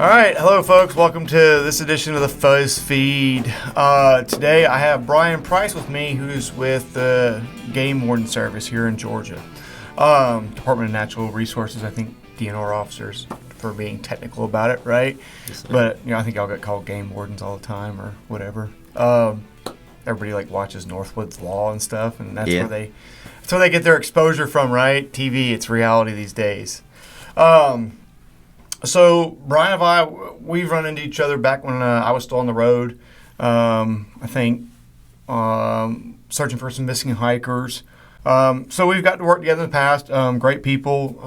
All right, hello folks. Welcome to this edition of the Fuzz feed. Today I have Brian Price with me, who's with the Game Warden Service here in Georgia. Department of Natural Resources, I think DNR officers for being technical about it, right? Yes, but I think y'all get called game wardens all the time or whatever. Everybody watches Northwood's Law and stuff, and that's where they get their exposure from, right? TV, it's reality these days. So Brian and I, we've run into each other back when I was still on the road. I think searching for some missing hikers. So we've got to work together in the past. Great people.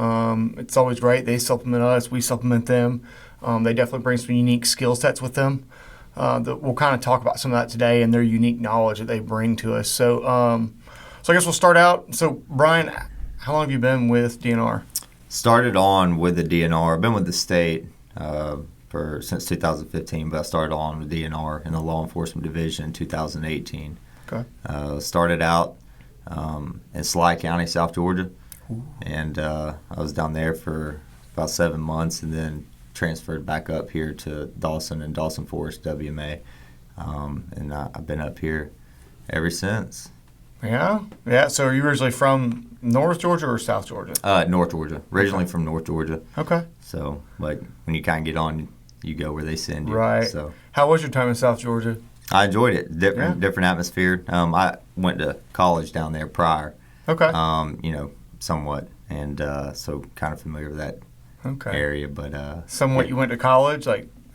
It's always great. They supplement us. We supplement them. They definitely bring some unique skill sets with them. That we'll kind of talk about some of that today and their unique knowledge that they bring to us. So I guess we'll start out. So Brian, how long have you been with DNR? Started on with the DNR. I've been with the state since 2015, but I started on with DNR in the law enforcement division in 2018. Okay. Started out in Lake County, South Georgia, and I was down there for about 7 months, and then transferred back up here to Dawson and Dawson Forest, WMA, and I've been up here ever since. Yeah. So are you originally from North Georgia or South Georgia? North Georgia. Originally from North Georgia. Okay. So, but when you kind of get on, you go where they send you. Right. So, how was your time in South Georgia? I enjoyed it. Different atmosphere. I went to college down there prior. Okay. Somewhat, and so kind of familiar with that area. But somewhat, you went to college,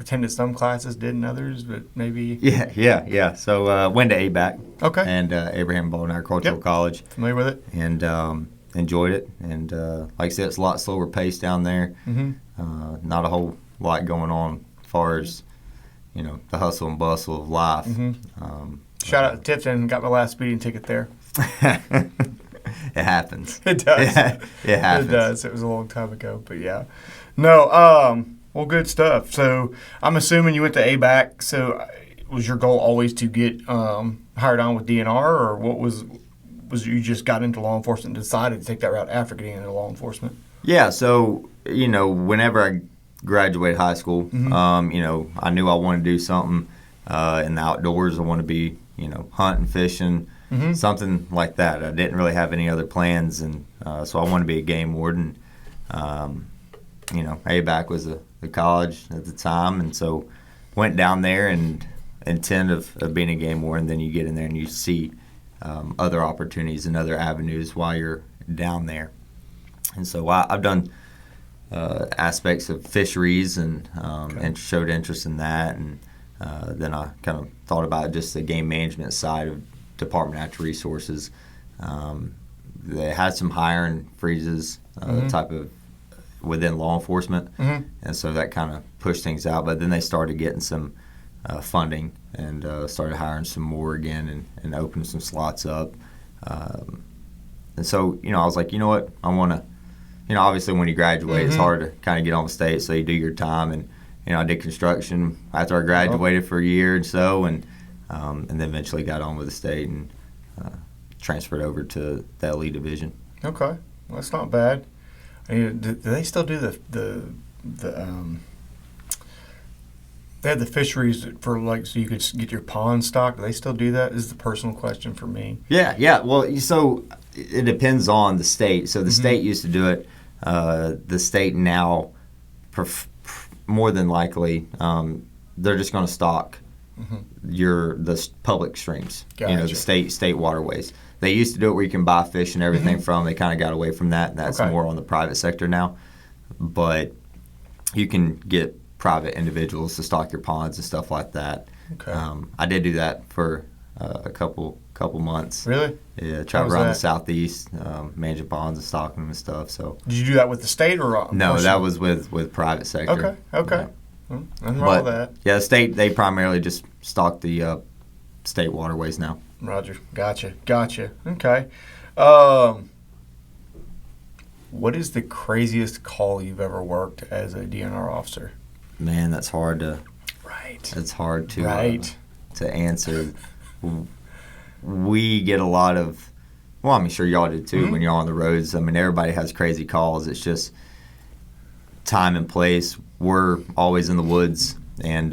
attended some classes, didn't others, but maybe. Yeah. So went to ABAC. Okay. And Abraham Baldwin Agricultural College. Familiar with it. And enjoyed it. And like I said, it's a lot slower paced down there. Mm-hmm. Not a whole lot going on as far as the hustle and bustle of life. Mm-hmm. Shout out to Tipton. Got my last speeding ticket there. It happens. It does. It happens. It does. It was a long time ago, but yeah. No. Well, good stuff. So I'm assuming you went to ABAC. So was your goal always to get hired on with DNR, or what was you just got into law enforcement and decided to take that route after getting into law enforcement? Yeah. So whenever I graduated high school, mm-hmm. I knew I wanted to do something in the outdoors. I want to be hunting, fishing. Mm-hmm. Something like that. I didn't really have any other plans, and so I wanted to be a game warden. ABAC was the college at the time, and so went down there and intent of being a game warden. Then you get in there and you see other opportunities and other avenues while you're down there. And so I've done aspects of fisheries and showed interest in that, and then I kind of thought about just the game management side of Department of Natural Resources. They had some hiring freezes type of within law enforcement, and so that kind of pushed things out. But then they started getting some funding and started hiring some more again and opened some slots up. And so I was like, you know what, I want to. Obviously when you graduate, it's hard to kind of get on the state, so you do your time. And I did construction after I graduated for a year or so, and then eventually got on with the state and transferred over to the LE division. Okay, well, that's not bad. Do they still do the they had the fisheries for so you could get your pond stocked? Do they still do that? This is the personal question for me. Yeah. Well, so it depends on the state. So the state used to do it. The state now, more than likely, they're just going to stock the public streams. Gotcha. The state waterways. They used to do it where you can buy fish and everything from. They kind of got away from that, and that's more on the private sector now. But you can get private individuals to stock your ponds and stuff like that. Okay. I did do that for a couple months. Really? Yeah, traveled around the southeast, managing ponds and stocking them and stuff. So. Did you do that with the state or? No, that was with private sector. Okay. Yeah. Well, nothing wrong with that. Yeah, the state, they primarily just stock the state waterways now. Roger. Gotcha. Okay. What is the craziest call you've ever worked as a DNR officer? Man, that's hard to. Right. It's hard to to answer. We get a lot of. Well, I'm sure y'all did too when you're on the roads. I mean, everybody has crazy calls. It's just time and place. We're always in the woods, and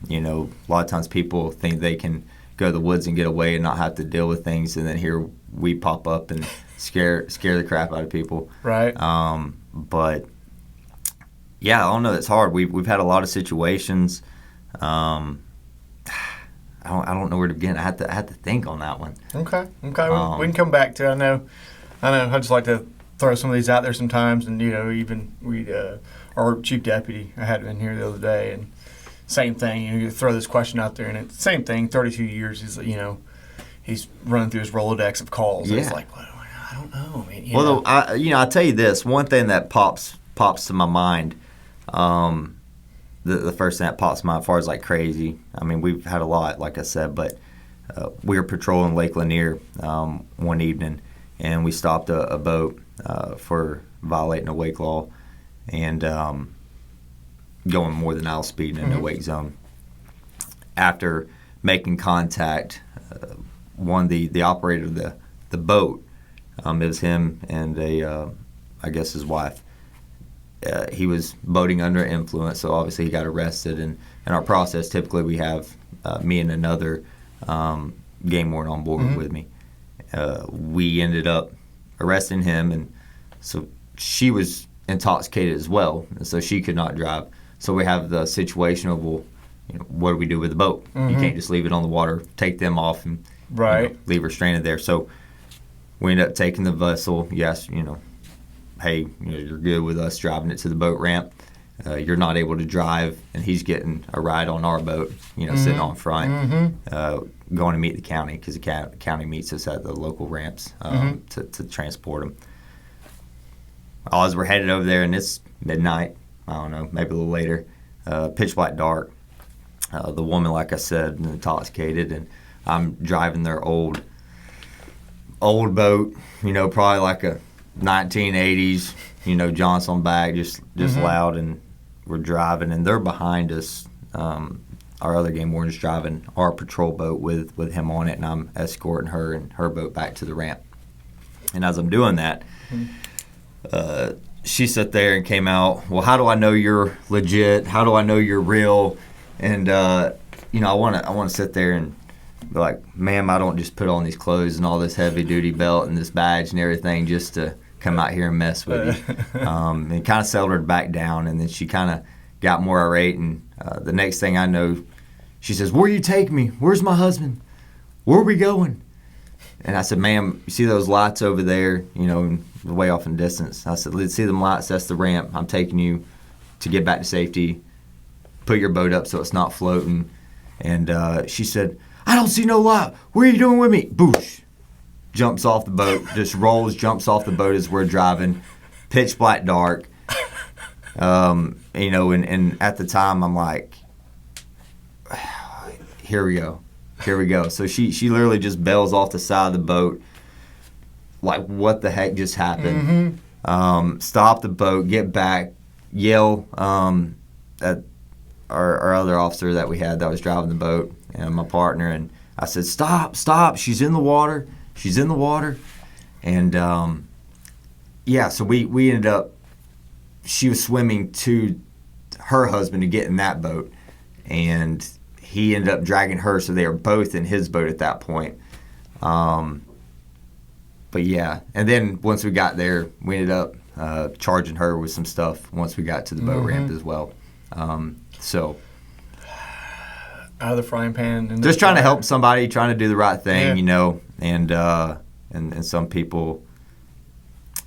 you know, a lot of times people think they can go to the woods and get away and not have to deal with things, and then here we pop up and scare the crap out of people. Right. But yeah, I don't know. It's hard. We've had a lot of situations. I don't know where to begin. I had to think on that one. Okay. We can come back to it. I know. I just like to throw some of these out there sometimes, and you know, even our chief deputy, I had him in here the other day, and same thing. You know, you throw this question out there, and it's the same thing. 32 years. He's running through his Rolodex of calls. Yeah. And it's like, well, I don't know. I mean, Well, I'll tell you this. One thing that pops to my mind. The first thing that pops to mind as far as like crazy. I mean, we've had a lot, like I said, but we were patrolling Lake Lanier one evening, and we stopped a boat for violating a wake law and going more than idle speed in a wake zone. After making contact, the operator of the boat, it was him and I guess his wife. He was boating under influence, so obviously he got arrested. And in our process, typically we have me and another game warden on board with me. We ended up arresting him, and so she was intoxicated as well, and so she could not drive. So we have the situation of, well, you know, what do we do with the boat? You can't just leave it on the water, take them off, and leave her stranded there. So we ended up taking the vessel. Yes, you know, hey, you know, you're good with us driving it to the boat ramp. You're not able to drive, and he's getting a ride on our boat, you know, sitting on front, going to meet the county, because the county meets us at the local ramps to transport them. As we're headed over there, and it's midnight, I don't know, maybe a little later, pitch black dark. The woman, like I said, intoxicated, and I'm driving their old boat, you know, probably like a 1980s, you know, Johnson bag, just loud, and we're driving, and they're behind us. Our other game warden's driving our patrol boat with him on it, and I'm escorting her and her boat back to the ramp. And as I'm doing that, she sat there and came out, well, how do I know you're legit? How do I know you're real? And you know, I want to sit there and be like, ma'am, I don't just put on these clothes and all this heavy duty belt and this badge and everything just to come out here and mess with you. And kind of settled her back down, and then she kind of got more irate, and the next thing I know, she says, where you take me? Where's my husband? Where are we going? And I said, ma'am, you see those lights over there, you know, way off in the distance? I said, let's see them lights, that's the ramp. I'm taking you to get back to safety. Put your boat up so it's not floating. And she said, I don't see no light. What are you doing with me? Boosh. Jumps off the boat, just jumps off the boat as we're driving. Pitch black dark. You know, and at the time I'm like, here we go. So she literally just bails off the side of the boat. Like, what the heck just happened? Stop the boat, get back, yell at our other officer that we had that was driving the boat, and my partner, and I said, stop, she's in the water. And yeah, so we ended up, she was swimming to her husband to get in that boat, and he ended up dragging her, so they were both in his boat at that point. But yeah, and then once we got there, we ended up charging her with some stuff once we got to the boat ramp as well. So out of the frying pan. And just trying to help somebody, trying to do the right thing, you know, and some people,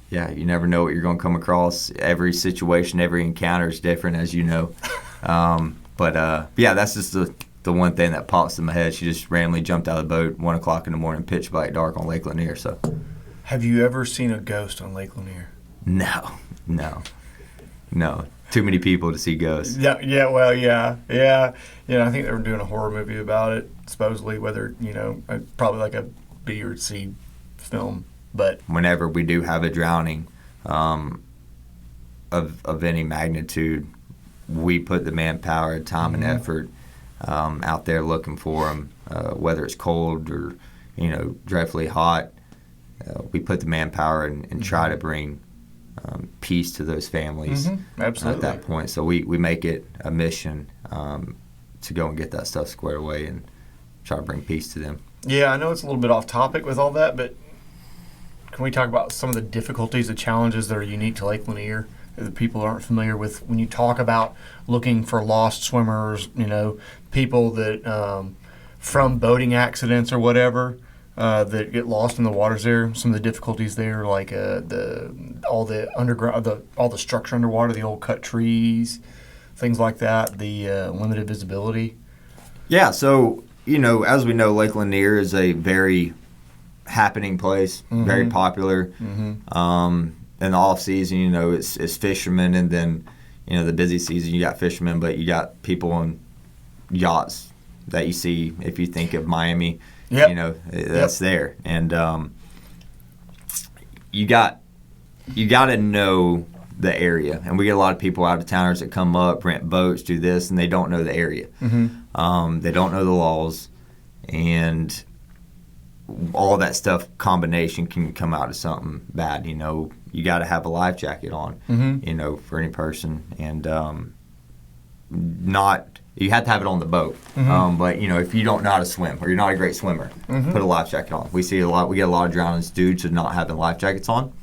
yeah, you never know what you're going to come across. Every situation, every encounter is different, as you know. But yeah, that's just the one thing that pops in my head. She just randomly jumped out of the boat 1 o'clock in the morning, pitch black dark on Lake Lanier. So, have you ever seen a ghost on Lake Lanier? No. Too many people to see ghosts. Yeah. You know, I think they were doing a horror movie about it, supposedly, whether, you know, probably like a B or C film. But whenever we do have a drowning of any magnitude, we put the manpower, time, and effort out there looking for them, whether it's cold or, you know, dreadfully hot. We put the manpower and try to bring peace to those families Absolutely. at that point. So we make it a mission to go and get that stuff squared away and try to bring peace to them. Yeah, I know it's a little bit off topic with all that, but can we talk about some of the difficulties, the challenges that are unique to Lake Lanier that people aren't familiar with when you talk about looking for lost swimmers, people that from boating accidents or whatever that get lost in the waters there, some of the difficulties there, like all the underground, all the structure underwater, the old cut trees, things like that, the limited visibility. Yeah, so, as we know, Lake Lanier is a very happening place, very popular. In the off season, it's fishermen, and then, the busy season you got fishermen, but you got people on yachts that you see if you think of Miami. Yep. That's there, and you got to know the area, and we get a lot of people out of towners that come up, rent boats, do this, and they don't know the area. They don't know the laws, and all that stuff combination can come out of something bad. You got to have a life jacket on, for any person, and you have to have it on the boat. But if you don't know how to swim or you're not a great swimmer, put a life jacket on. We get a lot of drownings due to not having life jackets on,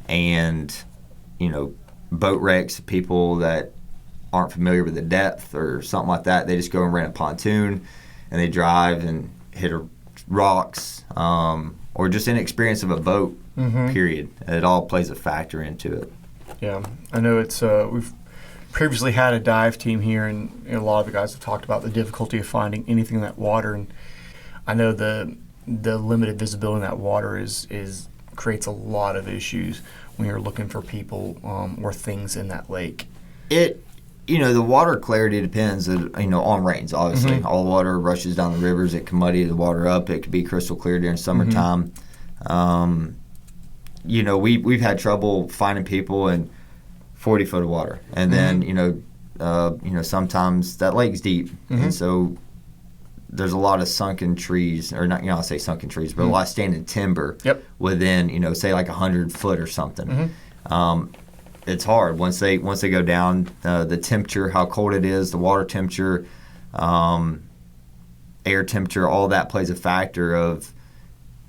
and boat wrecks, people that aren't familiar with the depth or something like that, they just go and rent a pontoon and they drive and hit rocks, or just inexperience of a boat, period. It all plays a factor into it. Yeah, I know it's we've previously had a dive team here, and a lot of the guys have talked about the difficulty of finding anything in that water, and I know the limited visibility in that water is creates a lot of issues when you're looking for people or things in that lake. The water clarity depends, on rains, obviously. All the water rushes down the rivers. It can muddy the water up. It could be crystal clear during summertime. We've had trouble finding people in 40 foot of water. And then, sometimes that lake's deep. And so there's a lot of sunken trees, or not, I say sunken trees, but a lot of standing timber within, say like 100 foot or something. It's hard once they go down. The temperature, how cold it is, the water temperature, air temperature, all that plays a factor of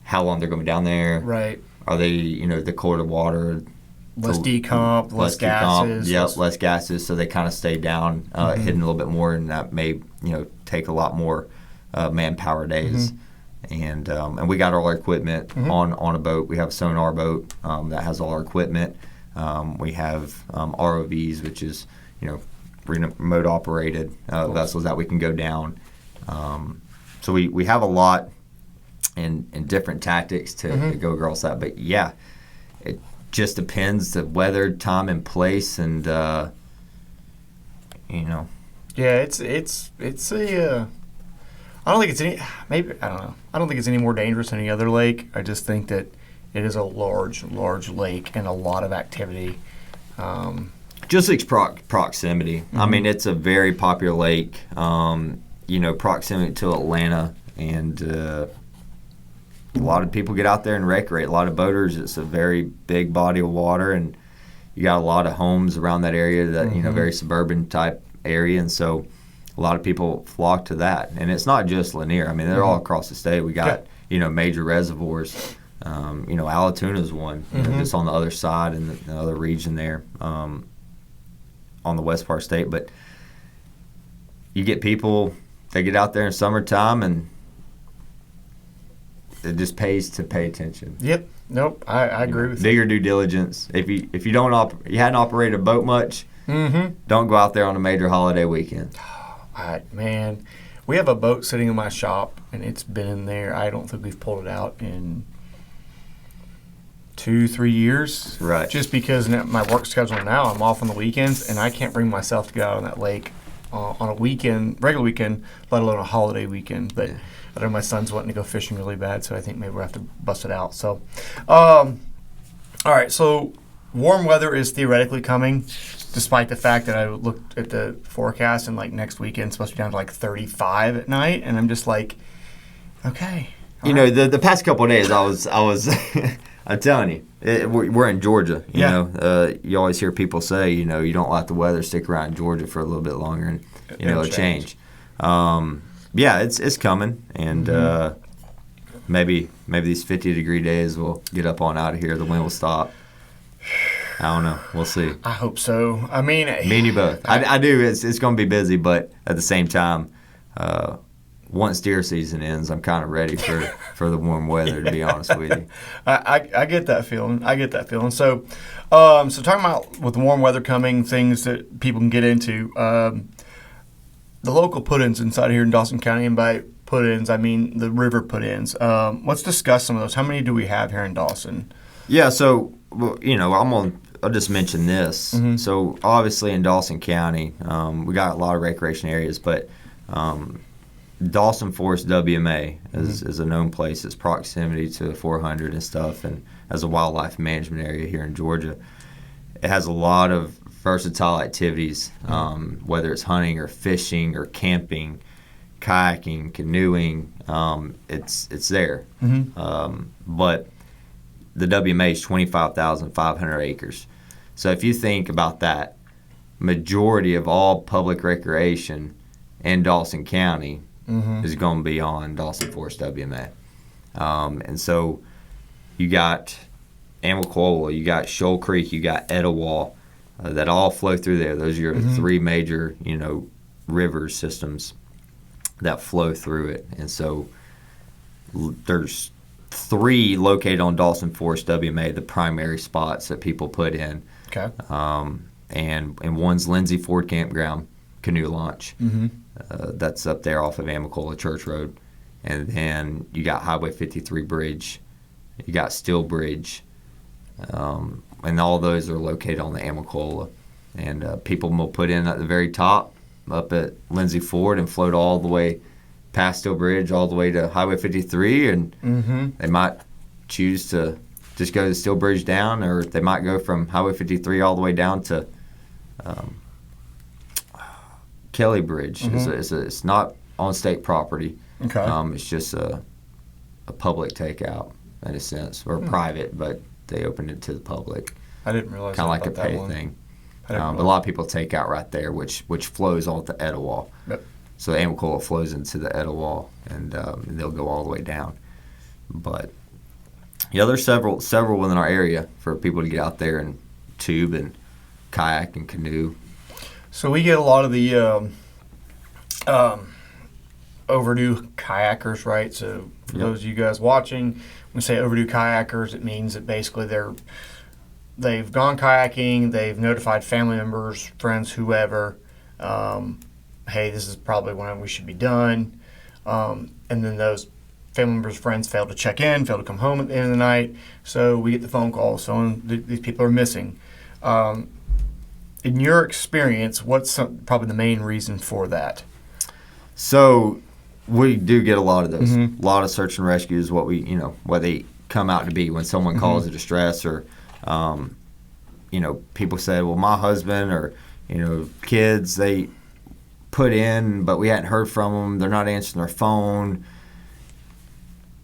how long they're going down there. Right. Are they, the colder water? Less decomp, less gases. Yep, less gases. So they kind of stay down, hidden a little bit more, and that may, take a lot more manpower days. And we got all our equipment on a boat. We have a sonar boat that has all our equipment. We have ROVs, which is, remote operated vessels that we can go down. So we have a lot in different tactics to go across that. But yeah, it just depends the weather, time, and place, and Yeah, it's a. I don't think it's any. Maybe I don't know. I don't think it's any more dangerous than any other lake. I just think that it is a large lake and a lot of activity. Just its proximity. I mean, it's a very popular lake. Proximity to Atlanta, and a lot of people get out there and recreate. A lot of boaters. It's a very big body of water, and you got a lot of homes around that area. That very suburban type area, and so a lot of people flock to that. And it's not just Lanier. I mean, they're all across the state. We got major reservoirs. Allatoona one, just on the other side in the other region there, on the west part of the state. But you get people, they get out there in summertime, and it just pays to pay attention. Yep. Nope. I agree with bigger due diligence. If you you hadn't operated a boat much, don't go out there on a major holiday weekend. Man, we have a boat sitting in my shop, and it's been in there. I don't think we've pulled it out in 2-3 years. Right. Just because my work schedule now, I'm off on the weekends, and I can't bring myself to go out on that lake on a weekend, regular weekend, let alone a holiday weekend. But I know my son's wanting to go fishing really bad, so I think maybe we'll have to bust it out. So, all right. So warm weather is theoretically coming, despite the fact that I looked at the forecast and like next weekend it's supposed to be down to like 35 at night, and I'm just like, okay. The past couple of days I was I'm telling you, we're in Georgia. You Yeah. know, you always hear people say, you know, you don't let the weather stick around in Georgia for a little bit longer, and you know, it'll change. Yeah, it's coming, and maybe these 50-degree days will get up on out of here. The wind will stop. I don't know. We'll see. I hope so. I mean, Me and you both. I do. It's going to be busy, but at the same time, once deer season ends, I'm kind of ready for the warm weather. To be honest with you, I get that feeling. So, so talking about with the warm weather coming, things that people can get into. The local put-ins inside here in Dawson County, and by put-ins I mean the river put-ins. Let's discuss some of those. How many do we have here in Dawson? Yeah. So, you know, I'll just mention this. Mm-hmm. So obviously in Dawson County, we got a lot of recreation areas, but Dawson Forest WMA is a known place. It's proximity to the 400 and stuff, and as a wildlife management area here in Georgia, it has a lot of versatile activities, whether it's hunting or fishing or camping, kayaking, canoeing. It's there. Mm-hmm. But the WMA is 25,500 acres. So if you think about that, majority of all public recreation in Dawson County is going to be on Dawson Forest WMA. And so you got Amaquola, you got Shoal Creek, you got Etowah, that all flow through there. Those are your three major, you know, river systems that flow through it. And so there's three located on Dawson Forest WMA, the primary spots that people put in. Okay. And one's Lindsay Ford Campground canoe launch. Mm-hmm. That's up there off of Amaquola Church Road. And then you got Highway 53 Bridge. You got Steel Bridge. And all those are located on the Amaquola. And people will put in at the very top up at Lindsay Ford and float all the way past Steel Bridge all the way to Highway 53, and they might choose to just go to Steel Bridge down, or they might go from Highway 53 all the way down to Kelly Bridge. It's not on state property. Okay. It's just a public takeout in a sense, or private, but they opened it to the public. I didn't realize kind of like a about that pay one. thing. But a lot of people take out right there, which flows onto Etowah. Yep. So the Amaquola flows into the Etowah, and they'll go all the way down. But yeah, there's several within our area for people to get out there and tube and kayak and canoe. So we get a lot of the overdue kayakers, right? So for those of you guys watching, when we say overdue kayakers, it means that basically they've gone kayaking, they've notified family members, friends, whoever, hey, this is probably when we should be done. And then those family members, friends fail to check in, fail to come home at the end of the night. So we get the phone call, these people are missing. In your experience, what's probably the main reason for that? So we do get a lot of those. A lot of search and rescue is what they come out to be when someone calls a distress, or people say, well, my husband or kids, they put in, but we hadn't heard from them. They're not answering their phone.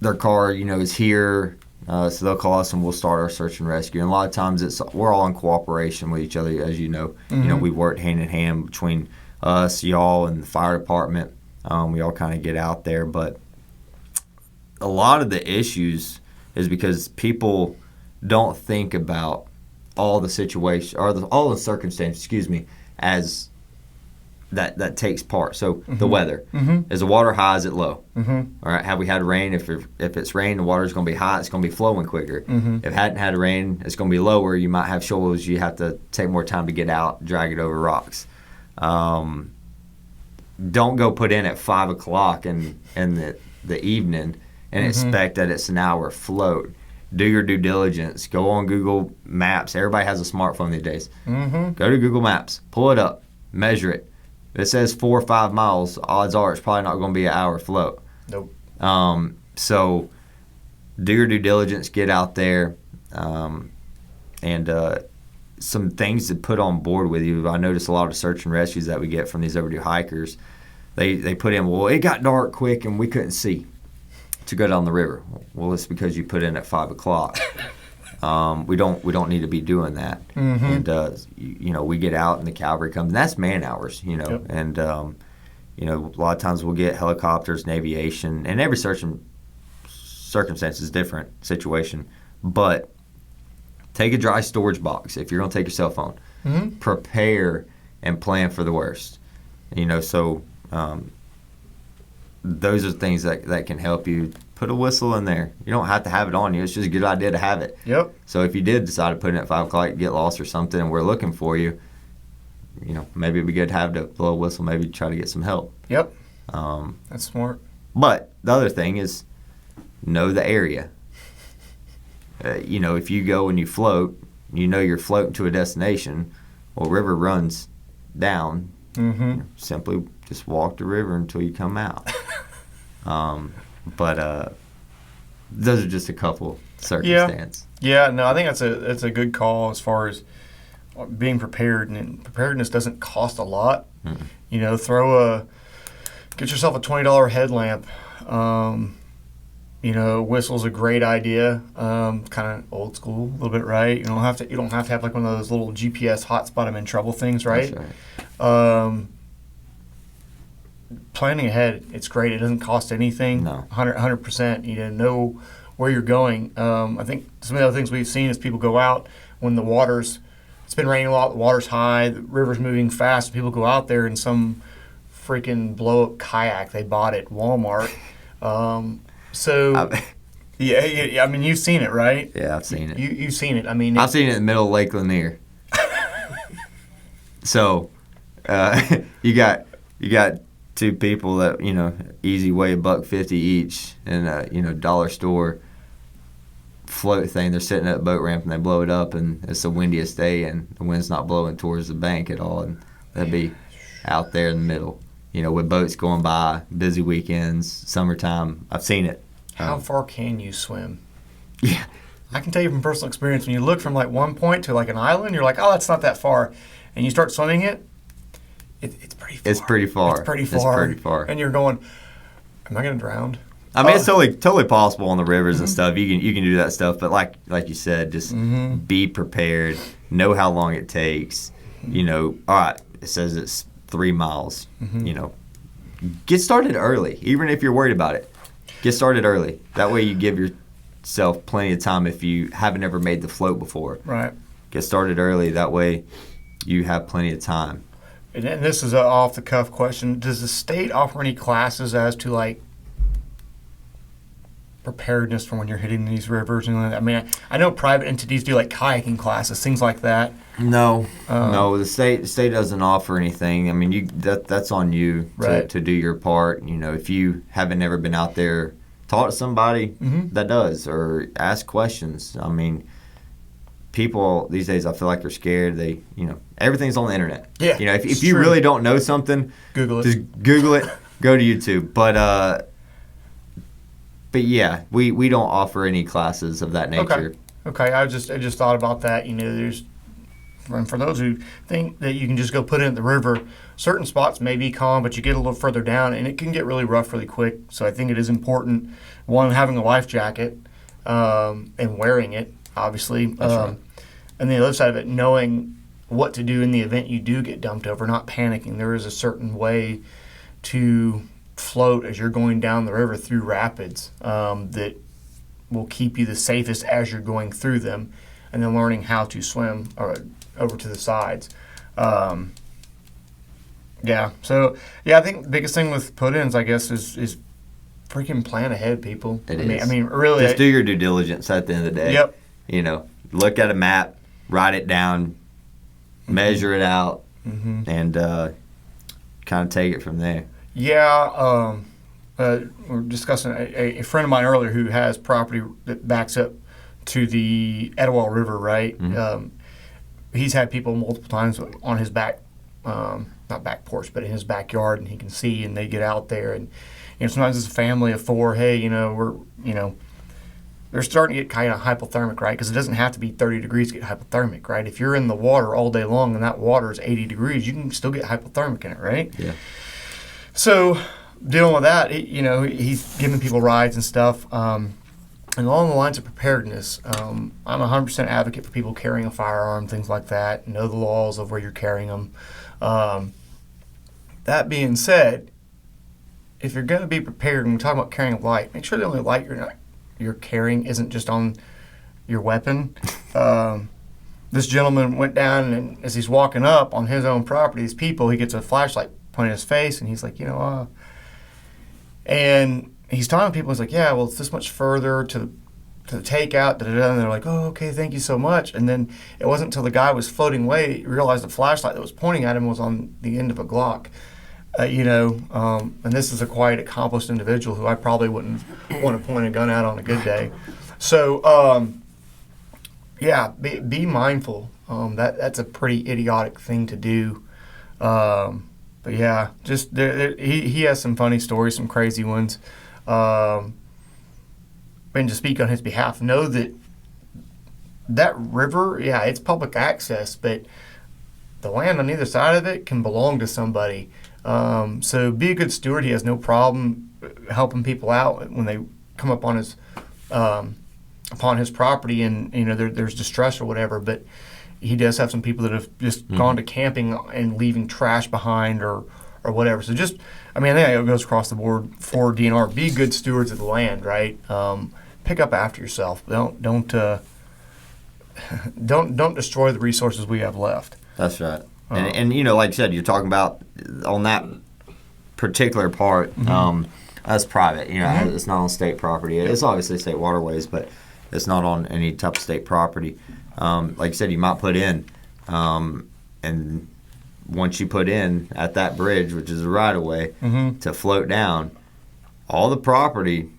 Their car, is here. So they'll call us and we'll start our search and rescue. And a lot of times we're all in cooperation with each other, as you know. We work hand in hand between us, y'all, and the fire department. We all kind of get out there. But a lot of the issues is because people don't think about all the situation or all the circumstances, as that takes part. So the weather. Is the water high? Is it low? All right. Have we had rain? If it's rain, the water's going to be high. It's going to be flowing quicker. If it hadn't had rain, it's going to be lower. You might have shoals. You have to take more time to get out, drag it over rocks. Don't go put in at 5 o'clock in the evening and expect that it's an hour float. Do your due diligence. Go on Google Maps. Everybody has a smartphone these days. Go to Google Maps. Pull it up. Measure it. If it says 4 or 5 miles, odds are it's probably not going to be an hour float. Nope. So do your due diligence. Get out there. And some things to put on board with you. I notice a lot of search and rescues that we get from these overdue hikers. They put in, well, it got dark quick and we couldn't see to go down the river. Well, it's because you put in at 5 o'clock. We don't need to be doing that. And we get out and the cavalry comes, and that's man hours. Yep. And a lot of times we'll get helicopters and aviation, and every circumstance is different situation. But take a dry storage box if you're going to take your cell phone. Prepare and plan for the worst. So those are things that can help you. Put a whistle in there. You don't have to have it on you. It's just a good idea to have it. Yep. So if you did decide to put it at 5 o'clock, get lost or something, and we're looking for you, maybe it'd be good to have to blow a whistle, maybe try to get some help. Yep. That's smart. But the other thing is know the area. If you go and you float, you're floating to a destination, well, river runs down. Simply just walk the river until you come out. But those are just a couple circumstances. Yeah, no, I think that's a good call as far as being prepared, and preparedness doesn't cost a lot. Get yourself a $20 headlamp. Whistle's a great idea. Kind of old school a little bit, right? You don't have to have like one of those little GPS hotspot I'm in trouble things, right? That's right. Planning ahead, it's great. It doesn't cost anything. No. 100%. You know where you're going. I think some of the other things we've seen is people go out when it's been raining a lot, the water's high, the river's moving fast. People go out there in some freaking blow-up kayak they bought at Walmart. Yeah, I mean, you've seen it, right? Yeah, I've seen it. You've seen it. I mean, I've seen it in the middle of Lake Lanier. So, you got two people that easy weigh $1.50 each in a dollar store float thing. They're sitting at a boat ramp and they blow it up, and it's the windiest day and the wind's not blowing towards the bank at all, and they'd be out there in the middle, with boats going by, busy weekends, summertime. I've seen it. How far can you swim? Yeah, I can tell you from personal experience, when you look from like one point to like an island, you're like, oh, that's not that far, and you start swimming it. It's pretty far. It's pretty far. It's pretty far. And you're going, am I going to drown? I mean, it's totally possible on the rivers and stuff. You can do that stuff, but like you said, just be prepared. Know how long it takes. All right, it says it's 3 miles. Get started early, even if you're worried about it. Get started early. That way you give yourself plenty of time if you haven't ever made the float before. Right. Get started early. That way you have plenty of time. And this is an off-the-cuff question. Does the state offer any classes as to, like, preparedness for when you're hitting these rivers? And I mean, I know private entities do, like, kayaking classes, things like that. No, the state doesn't offer anything. I mean, that's on you to do your part. If you haven't ever been out there, talk to somebody that does, or ask questions. I mean, people these days, I feel like they're scared. They, everything's on the internet. Yeah. If you really don't know something, Google it. Just Google it. Go to YouTube. But yeah, we don't offer any classes of that nature. Okay. I just thought about that. There's, for those who think that you can just go put it in the river, certain spots may be calm, but you get a little further down and it can get really rough really quick. So I think it is important, one, having a life jacket and wearing it, obviously. That's right. And the other side of it, knowing what to do in the event you do get dumped over, not panicking. There is a certain way to float as you're going down the river through rapids that will keep you the safest as you're going through them, and then learning how to swim over to the sides. So I think the biggest thing with put-ins, I guess, is freaking plan ahead, people. I mean, really. Just do your due diligence at the end of the day. Yep. Look at a map, write it down, measure it out, and kind of take it from there. Yeah. We're discussing a friend of mine earlier who has property that backs up to the Etowah River, right? He's had people multiple times on his back, not back porch, but in his backyard, and he can see, and they get out there, and sometimes it's a family of 4. Hey, they're starting to get kind of hypothermic, right? Because it doesn't have to be 30 degrees to get hypothermic, right? If you're in the water all day long and that water is 80 degrees, you can still get hypothermic in it, right? Yeah. So dealing with that, he's giving people rides and stuff. And along the lines of preparedness, I'm a 100% advocate for people carrying a firearm, things like that. Know the laws of where you're carrying them. That being said, if you're going to be prepared, when we're talking about carrying a light, make sure the only light you're carrying isn't just on your weapon. This gentleman went down, and as he's walking up on his own property, these people, he gets a flashlight pointed at his face, and he's like, and he's telling people, he's like, yeah, well, it's this much further to the takeout, da-da-da, and they're like, oh, okay, thank you so much. And then it wasn't until the guy was floating away, he realized the flashlight that was pointing at him was on the end of a Glock. And this is a quite accomplished individual who I probably wouldn't want to point a gun at on a good day. So, be mindful. That's a pretty idiotic thing to do. But yeah, just he has some funny stories, some crazy ones. And to speak on his behalf, know that river, yeah, it's public access, but the land on either side of it can belong to somebody. So be a good steward. He has no problem helping people out when they come up on his upon his property, and there's distress or whatever. But he does have some people that have just gone to camping and leaving trash behind or whatever. So I think it goes across the board for DNR. Be good stewards of the land, right? Pick up after yourself. Don't destroy the resources we have left. That's right. And like I said, you're talking about on that particular part, that's private. It's not on state property. It's obviously state waterways, but it's not on any type of state property. Like I said, you might put in, and once you put in at that bridge, which is a right-of-way, to float down, all the property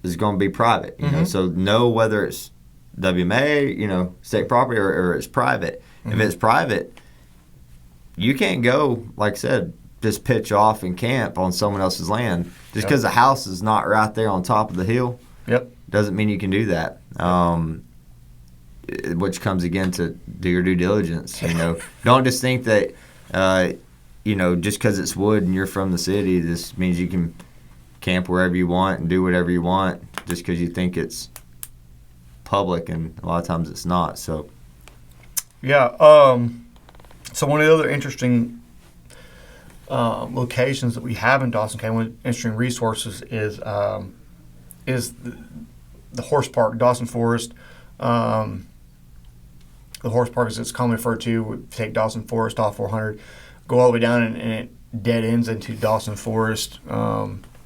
is going to be private. So know whether it's WMA, state property, or it's private. If it's private, you can't go, like I said, just pitch off and camp on someone else's land. Just because the house is not right there on top of the hill doesn't mean you can do that. Which comes again to do your due diligence. Don't just think that just because it's wood and you're from the city, this means you can camp wherever you want and do whatever you want just because you think it's public, and a lot of times it's not. So so one of the other interesting locations that we have in Dawson County, one of the interesting resources is the horse park, Dawson Forest. The horse park, as it's commonly referred to, would take Dawson Forest off 400, go all the way down, and it dead ends into Dawson Forest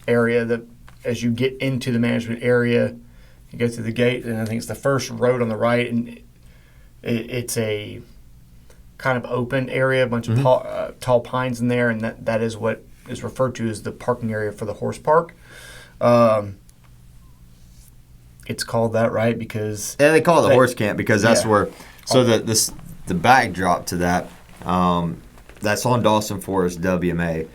area. That as you get into the management area, you go through the gate, and I think it's the first road on the right, and it's a kind of open area, a bunch of tall pines in there, and that is what is referred to as the parking area for the horse park. It's called that, right? Because they call it the horse camp because that's where. So the backdrop to that, that's on Dawson Forest WMA,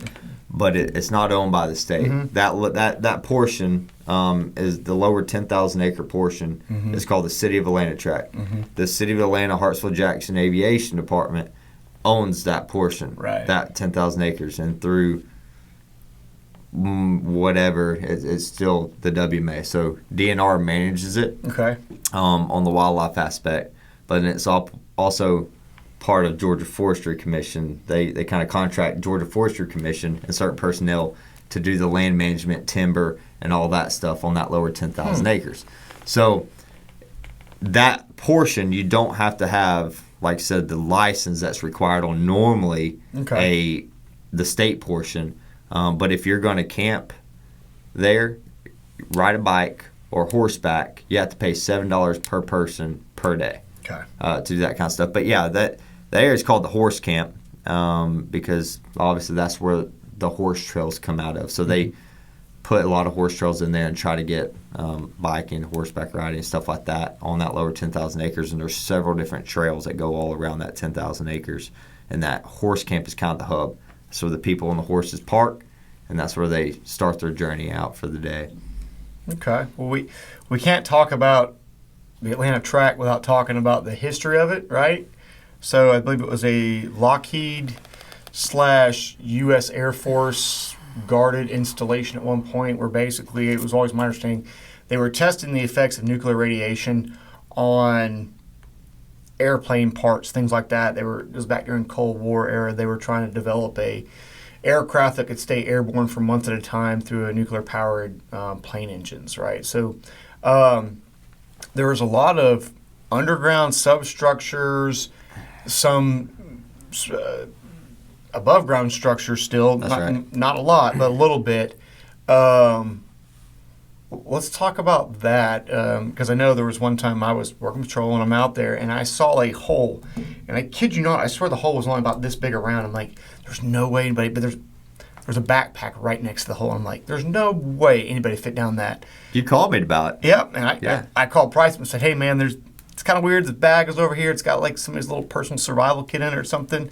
but it's not owned by the state. That portion is the lower 10,000 acre portion. It's called the City of Atlanta tract. The City of Atlanta Hartsville-Jackson Aviation Department owns that portion, that 10,000 acres, and through whatever, it's still the WMA. So DNR manages it on the wildlife aspect, but it's also part of Georgia Forestry Commission. They kind of contract Georgia Forestry Commission and certain personnel to do the land management, timber, and all that stuff on that lower 10,000 acres. So that portion, you don't have to have, like I said, the license that's required on normally the state portion. But if you're going to camp there, ride a bike or horseback, you have to pay $7 per person per day to do that kind of stuff. But yeah, the area is called the horse camp because obviously that's where the horse trails come out of. So they put a lot of horse trails in there and try to get biking, horseback riding, and stuff like that on that lower 10,000 acres. And there's several different trails that go all around that 10,000 acres. And that horse camp is kind of the hub. So the people on the horses park, and that's where they start their journey out for the day. Okay. Well, we can't talk about the Atlanta track without talking about the history of it, right? So I believe it was a Lockheed / U.S. Air Force guarded installation at one point where basically, it was always my understanding, they were testing the effects of nuclear radiation on airplane parts, things like that. It was back during Cold War era. They were trying to develop a aircraft that could stay airborne for months at a time through a nuclear-powered plane engines, right? So there was a lot of underground substructures, some above-ground structures still. Not a lot, but a little bit. Let's talk about that, because I know there was one time I was working patrol and I'm out there and I saw a hole, and I kid you not, I swear the hole was only about this big around. I'm like, there's no way anybody, but there's a backpack right next to the hole. I'm like, there's no way anybody fit down that. You called me about it. Yep, and I called Price and said, hey man, it's kind of weird. The bag is over here. It's got like somebody's little personal survival kit in it or something.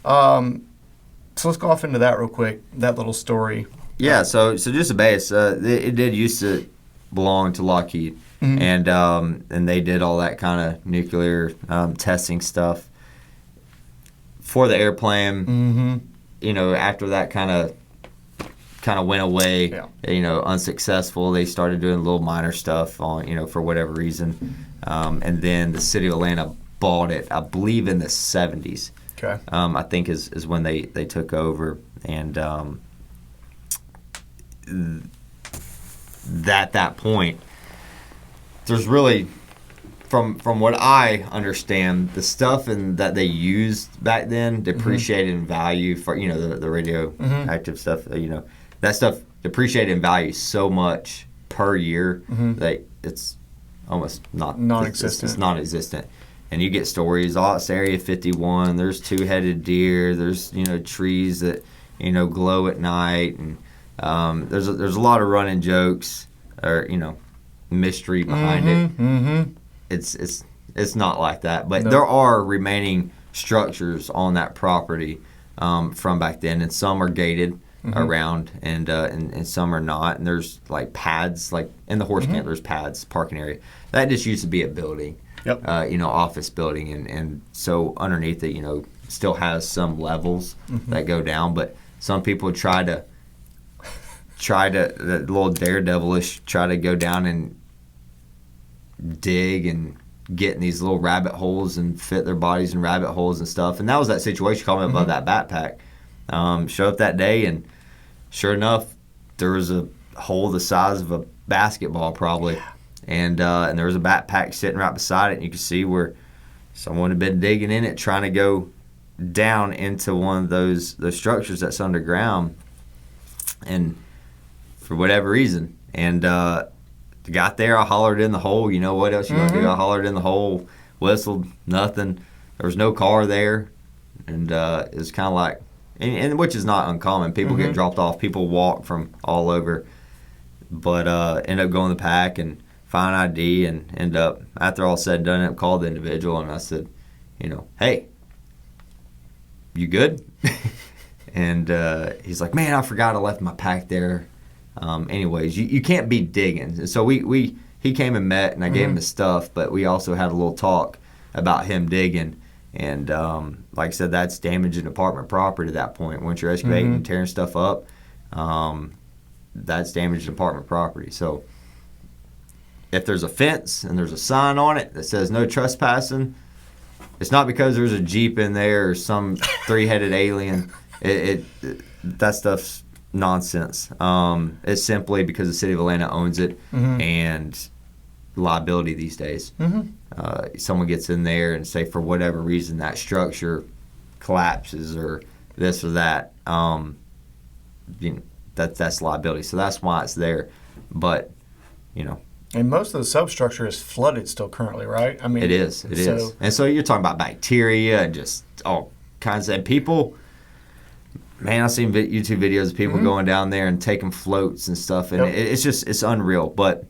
So let's go off into that real quick, that little story. Yeah, so just a base. It did used to belong to Lockheed, and they did all that kind of nuclear testing stuff for the airplane. After that kind of went away, unsuccessful. They started doing a little minor stuff on, for whatever reason, and then the city of Atlanta bought it. I believe in the 70s. Okay. I think is when they took over, and at that point, there's really, from what I understand, the stuff that they used back then depreciated in value for the radioactive stuff. That stuff depreciated in value so much per year that it's almost non-existent. It's non-existent. And you get stories. Oh, it's Area 51. There's two-headed deer. There's trees that glow at night, and there's a lot of running jokes or mystery behind it. It's not like that, but there are remaining structures on that property from back then, and some are gated around, and some are not. And there's like pads, like in the horse camp, there's pads, parking area that just used to be a building. Yep. Office building, and so underneath it, still has some levels that go down, but some people try to the little daredevilish try to go down and dig and get in these little rabbit holes and fit their bodies in rabbit holes and stuff. And that was that situation. Called me about that backpack. Showed up that day, and sure enough, there was a hole the size of a basketball probably. And there was a backpack sitting right beside it, and you could see where someone had been digging in it, trying to go down into one of those structures that's underground, and for whatever reason. And got there, I hollered in the hole. You know what else you want to do? I hollered in the hole, whistled, nothing. There was no car there, and it was kind of like, and which is not uncommon. People get dropped off. People walk from all over, but end up going to the pack and find ID, and end up, after all said and done, I called the individual, and I said, hey, you good? And he's like, man, I forgot I left my pack there. Anyways, you can't be digging. So he came and met, and I gave him his stuff, but we also had a little talk about him digging. And like I said, that's damaging apartment property at that point. Once you're excavating and tearing stuff up, that's damaging apartment property. So if there's a fence and there's a sign on it that says no trespassing, it's not because there's a Jeep in there or some three-headed alien. That stuff's nonsense. It's simply because the city of Atlanta owns it, and liability these days. Someone gets in there and say for whatever reason that structure collapses or this or that, that's liability. So that's why it's there. But and most of the substructure is flooded still currently, right? I mean, it is. And so you're talking about bacteria and just all kinds of, and people. Man, I've seen YouTube videos of people going down there and taking floats and stuff, and it's unreal. But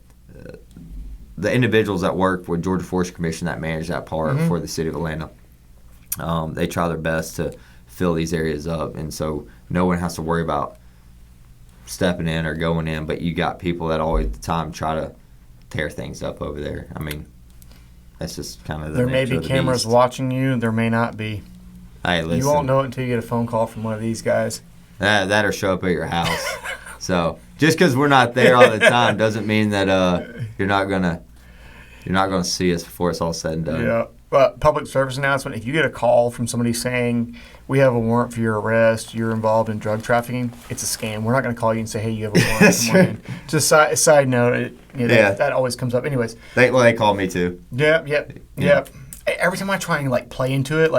the individuals that work with Georgia Forest Commission that manage that part for the city of Atlanta, they try their best to fill these areas up, and so no one has to worry about stepping in or going in. But you got people that always the time try to tear things up over there. I mean, that's just kind of the there may nature be of the cameras beast. Watching you. There may not be. Hey, listen. You won't know it until you get a phone call from one of these guys. That or show up at your house. So just because we're not there all the time doesn't mean that you're not gonna see us before it's all said and done. Yeah. But public service announcement: if you get a call from somebody saying we have a warrant for your arrest, you're involved in drug trafficking, it's a scam. We're not going to call you and say, hey, you have a warrant. Come on in. Just a side note, that always comes up. Anyways. They call me too. Yep. Every time I try and play into it,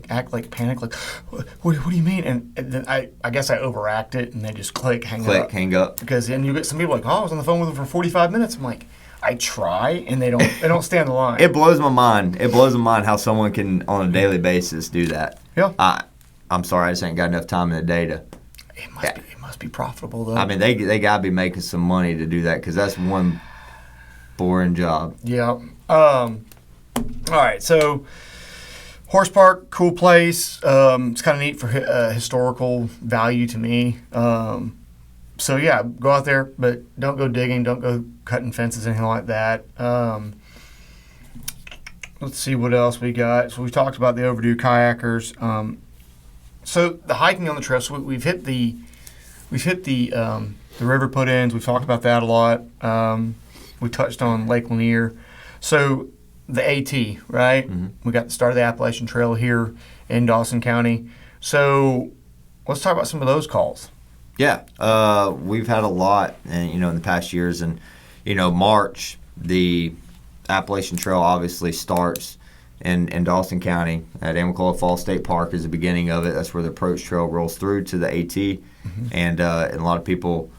act like panic, what do you mean? And then I guess I overact it, and they just hang up. Because then you get some people I was on the phone with them for 45 minutes. I'm like, I try, and they don't stand the line. It blows my mind. It blows my mind how someone can on a daily basis do that. Yeah. I'm sorry, I just ain't got enough time in the day to. It must be profitable though. I mean, they gotta be making some money to do that because that's one boring job. Yeah. All right, so Horse Park, cool place. It's kind of neat for historical value to me. So yeah, go out there, but don't go digging, don't go cutting fences, anything like that. Let's see what else we got. So we talked about the overdue kayakers. So the hiking on the trail. So we've hit the river put-ins. We've talked about that a lot. We touched on Lake Lanier. So the AT, right? Mm-hmm. We got the start of the Appalachian Trail here in Dawson County. So let's talk about some of those calls. Yeah, we've had a lot, in the past years, and March, the Appalachian Trail obviously starts in Dawson County at Amicalola Falls State Park is the beginning of it. That's where the approach trail rolls through to the AT, mm-hmm. and a lot of people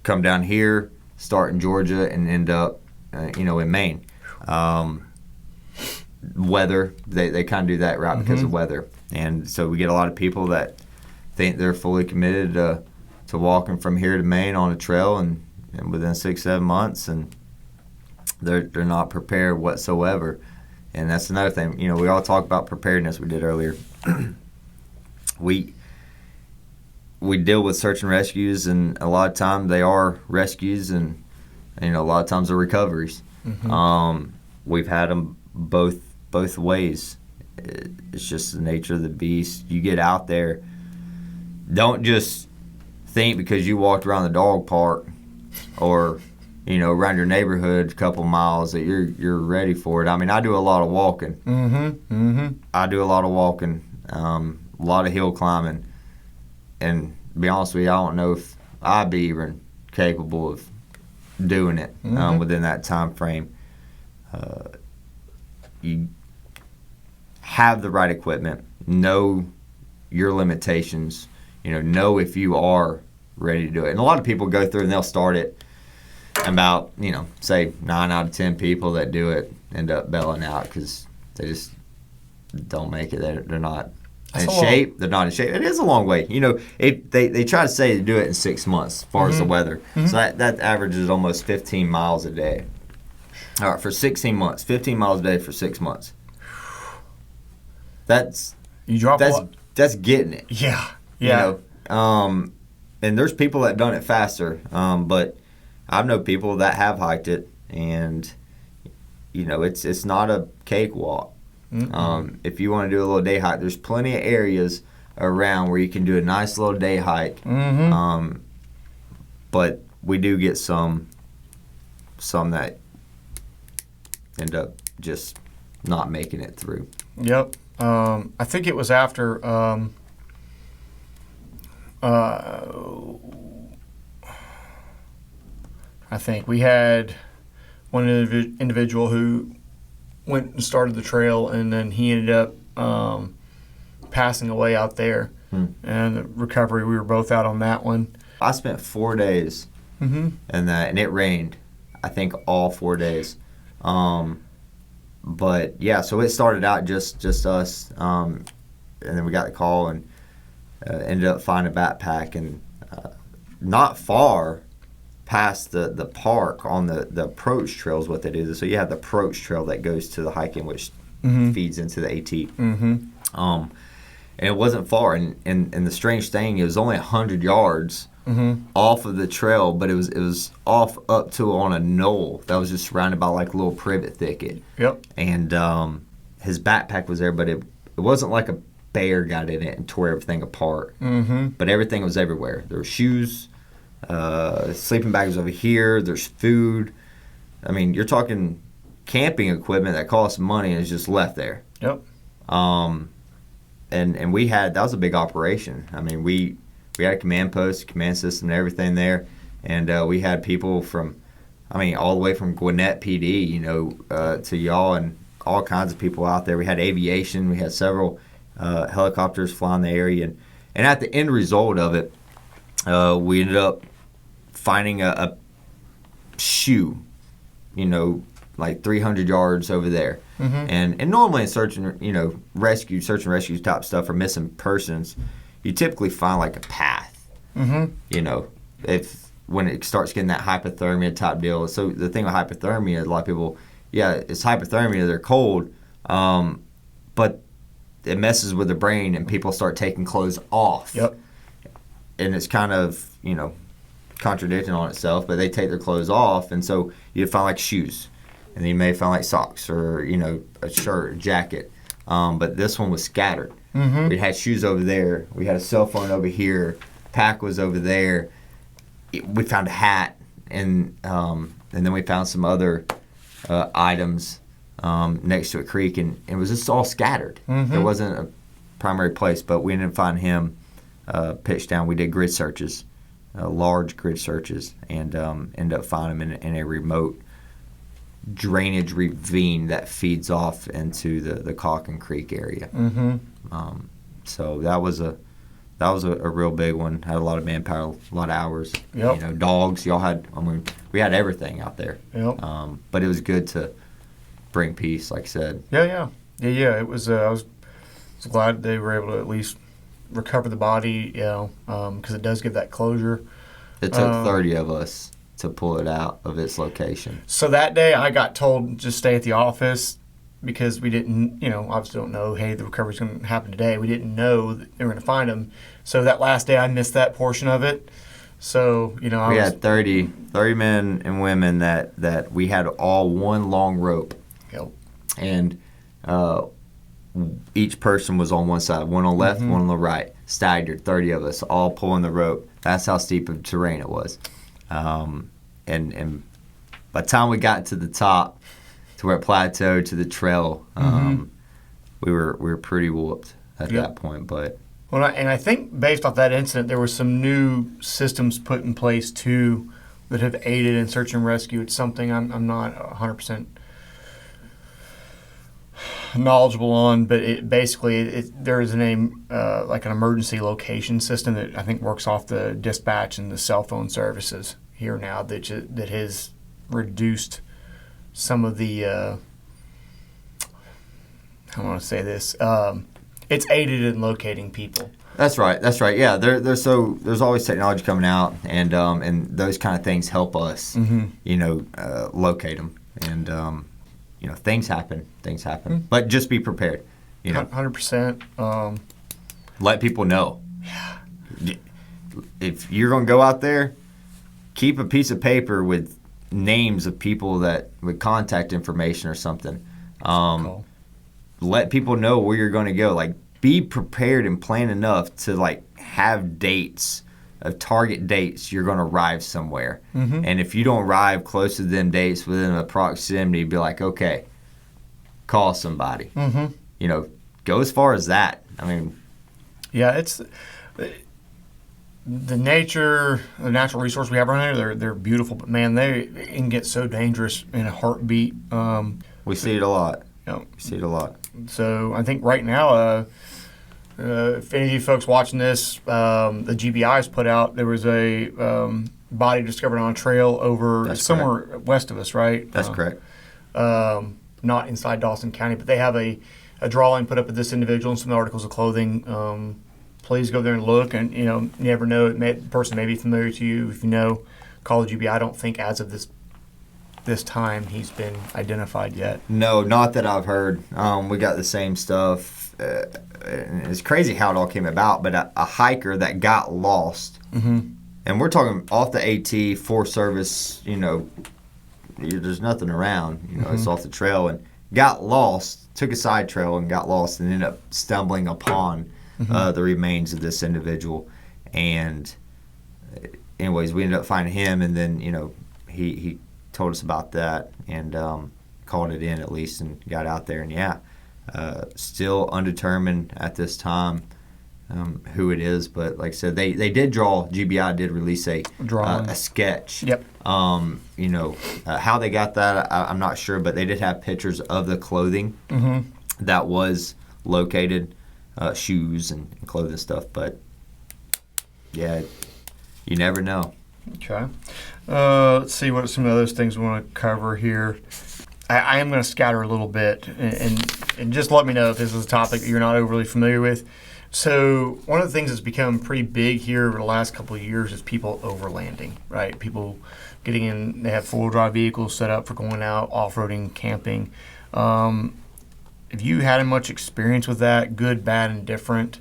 come down here, start in Georgia, and end up, in Maine. Weather, they kind of do that route because mm-hmm. of weather, and so we get a lot of people that think they're fully committed to walking from here to Maine on a trail and within 6-7 months, and they're not prepared whatsoever. And that's another thing. We all talk about preparedness. We did earlier. we deal with search and rescues, and a lot of times they are rescues, and a lot of times they're recoveries. Mm-hmm. We've had them both ways. It's just the nature of the beast. You get out there. Don't just think because you walked around the dog park or, around your neighborhood a couple miles that you're ready for it. I mean, I do a lot of walking. Mm-hmm. Mm-hmm. I do a lot of walking, a lot of hill climbing. And to be honest with you, I don't know if I'd be even capable of doing it mm-hmm. Within that time frame. You have the right equipment, know your limitations, know if you are ready to do it. And a lot of people go through and they'll start it, and about, say 9 out of 10 people that do it end up bailing out because they just don't make it. They're not in shape. They're not in shape. It is a long way. They try to say to do it in 6 months as far mm-hmm. as the weather. Mm-hmm. So that averages almost 15 miles a day. All right, for 16 months, 15 miles a day for 6 months. That's getting it. Yeah. Yeah. And there's people that have done it faster, but I've known people that have hiked it, and it's not a cakewalk. Mm-hmm. If you want to do a little day hike, there's plenty of areas around where you can do a nice little day hike. Mm-hmm. But we do get some that end up just not making it through. Yep. I think it was after I think we had one individual who went and started the trail, and then he ended up passing away out there. And the recovery, we were both out on that one. I spent 4 days mm-hmm. in that, and it rained, I think, all 4 days. But yeah, so it started out just us, and then we got the call and ended up finding a backpack, and not far past the park on the approach trail is what they do. So you have the approach trail that goes to the hiking, which mm-hmm. feeds into the AT. Mm-hmm. And it wasn't far, and the strange thing, it was only 100 yards mm-hmm. off of the trail, but it was off up to on a knoll that was just surrounded by like a little privet thicket. Yep. And his backpack was there, but it wasn't like a bear got in it and tore everything apart. Mm-hmm. But everything was everywhere. There were shoes, sleeping bags over here. There's food. I mean, you're talking camping equipment that costs money and is just left there. Yep. And we had, that was a big operation. I mean, we had a command post, command system, and everything there. And we had people from, I mean, all the way from Gwinnett PD, you know, to y'all, and all kinds of people out there. We had aviation. We had several helicopters flying the area. And at the end result of it, we ended up finding a shoe, you know, like 300 yards over there. Mm-hmm. And normally in search and rescue type stuff for missing persons, you typically find like a path. Mm-hmm. You know, when it starts getting that hypothermia type deal. So the thing with hypothermia, a lot of people, yeah, it's hypothermia, they're cold, but it messes with the brain and people start taking clothes off. Yep. And it's kind of, contradicting on itself, but they take their clothes off, and so you find like shoes. And then you may find like socks or, a shirt, a jacket. But this one was scattered. Mm-hmm. We had shoes over there. We had a cell phone over here. Pack was over there. We found a hat. And then we found some other items next to a creek. And it was just all scattered. Mm-hmm. There wasn't a primary place. But we ended up finding him pitched down. We did grid searches, large grid searches, and ended up finding him in a remote drainage ravine that feeds off into the Calkin Creek area. Mm-hmm. So that was a real big one. Had a lot of manpower, a lot of hours. Yep. Dogs. We had everything out there. Yep. But it was good to bring peace, like I said. Yeah. It was. I was glad they were able to at least recover the body. Because it does give that closure. It took 30 of us to pull it out of its location. So that day I got told just stay at the office because we didn't, obviously don't know, hey, the recovery's going to happen today. We didn't know that they were going to find them. So that last day I missed that portion of it. So, we had 30 men and women that we had all one long rope. Yep. And each person was on one side, one on the left, Mm-hmm. one on the right, staggered, 30 of us, all pulling the rope. That's how steep of terrain it was. And by the time we got to the top, to where it plateaued to the trail, we were pretty whooped at that point. But I think based off that incident, there were some new systems put in place too that have aided in search and rescue. It's something I'm not 100% knowledgeable on, but there is like an emergency location system that I think works off the dispatch and the cell phone services here now that has reduced some of the I want to say this. It's aided in locating people. That's right. Yeah, there's always technology coming out, and those kind of things help us, locate them. And things happen. Mm-hmm. But just be prepared. 100%. Let people know. Yeah. If you're going to go out there, keep a piece of paper with names of people with contact information or something. Cool. Let people know where you're going to go. Like, be prepared and plan enough to have dates, target dates. You're going to arrive somewhere, and if you don't arrive close to them dates within a proximity, be like, okay, call somebody. Go as far as that. I mean, yeah, it's the natural resource we have around here. They're beautiful, but man, they can get so dangerous in a heartbeat. We see it a lot. Yeah. We see it a lot. So I think right now, if any of you folks watching this, the GBI's put out, there was a body discovered on a trail over somewhere west of us, right? That's correct. Not inside Dawson County, but they have a drawing put up of this individual and some articles of clothing. Please go there and look, and you never know, the person may be familiar to you. If you know, call the GBI. I don't think as of this time he's been identified yet. No, not that I've heard. We got the same stuff. It's crazy how it all came about, but a hiker that got lost, and we're talking off the AT, Forest Service, there's nothing around, it's off the trail, got lost, took a side trail and got lost, and ended up stumbling upon the remains of this individual. And anyways, we ended up finding him, and then he told us about that and called it in at least and got out there. And still undetermined at this time who it is, but like I said, they did draw. GBI did release a sketch. Yep. How they got that, I'm not sure, but they did have pictures of the clothing that was located, shoes and clothing stuff. But yeah, you never know. Okay. Let's see what some of those things we want to cover here. I am going to scatter a little bit, and just let me know if this is a topic that you're not overly familiar with. So one of the things that's become pretty big here over the last couple of years is people overlanding, right? People getting in, they have four-wheel drive vehicles set up for going out, off-roading, camping. Have you had much experience with that, good, bad, and different?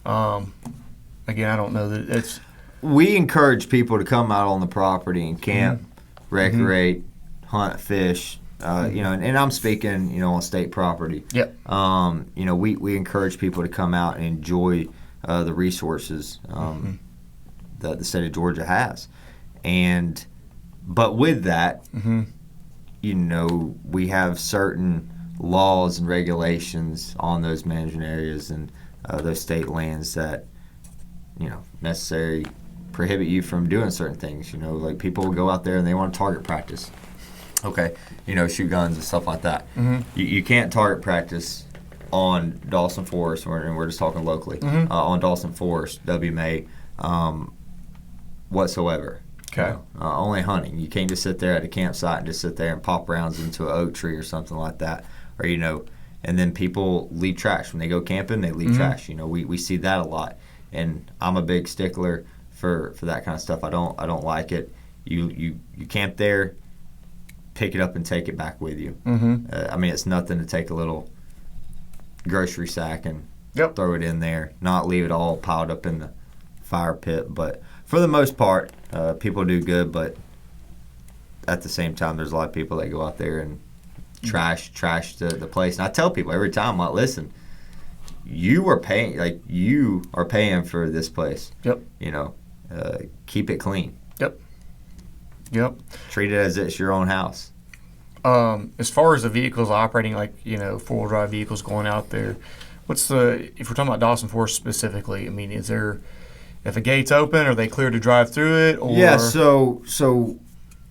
Again, I don't know that it's... We encourage people to come out on the property and camp, recreate, hunt, fish, and I'm speaking, on state property. Yep. We encourage people to come out and enjoy the resources that the state of Georgia has. But with that, we have certain laws and regulations on those management areas and those state lands that, necessarily prohibit you from doing certain things. Like people will go out there and they want to target practice. Okay, shoot guns and stuff like that. You can't target practice on Dawson Forest, and we're just talking locally, on Dawson Forest, WMA, whatsoever. Okay. Only hunting. You can't just sit there at a campsite and just sit there and pop rounds into an oak tree or something like that. Or, and then people leave trash. When they go camping, they leave trash. We see that a lot. And I'm a big stickler for that kind of stuff. I don't like it. You camp there, pick it up and take it back with you. It's nothing to take a little grocery sack and throw it in there, not leave it all piled up in the fire pit. But for the most part, people do good, but at the same time, there's a lot of people that go out there and trash the place. And I tell people every time, listen, you are paying for this place. Yep. Keep it clean. Yep. Treat it as it's your own house. As far as the vehicles operating, four-wheel drive vehicles going out there, if we're talking about Dawson Forest specifically, is there, if a gate's open, are they clear to drive through it? Or? Yeah, so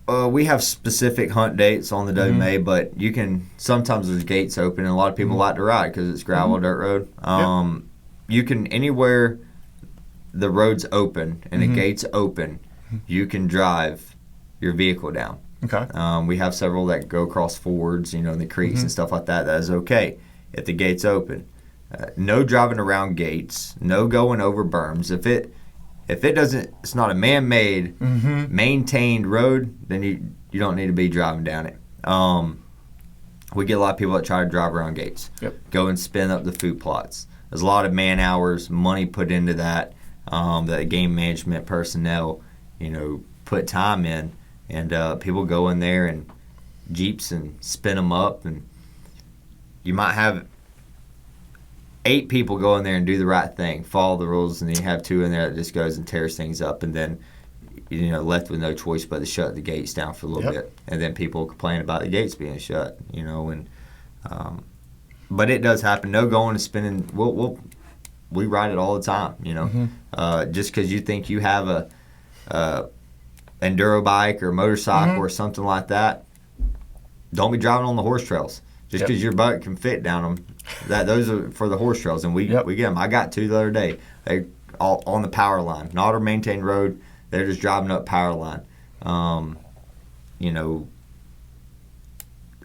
we have specific hunt dates on the WMA, but sometimes there's gates open, and a lot of people like to ride because it's gravel, dirt road. You can, anywhere the road's open and the gate's open, you can drive your vehicle down. Okay. We have several that go across fords, in the creeks and stuff like that. That is okay if the gate's open. No driving around gates. No going over berms. If it's not a man-made, maintained road, then you don't need to be driving down it. We get a lot of people that try to drive around gates. Yep. Go and spin up the food plots. There's a lot of man hours, money put into that. That game management personnel, put time in, and people go in there and Jeeps and spin them up, and you might have 8 people go in there and do the right thing, follow the rules, and then you have 2 in there that just goes and tears things up, and then left with no choice but to shut the gates down for a little bit, and then people complain about the gates being shut, but it does happen. No going and spinning. We ride it all the time, just because you think you have a enduro bike or motorcycle or something like that, don't be driving on the horse trails. Just because your bike can fit down them, those are for the horse trails, and we get them. I got 2 the other day. They all on the power line, not a maintained road. They're just driving up power line.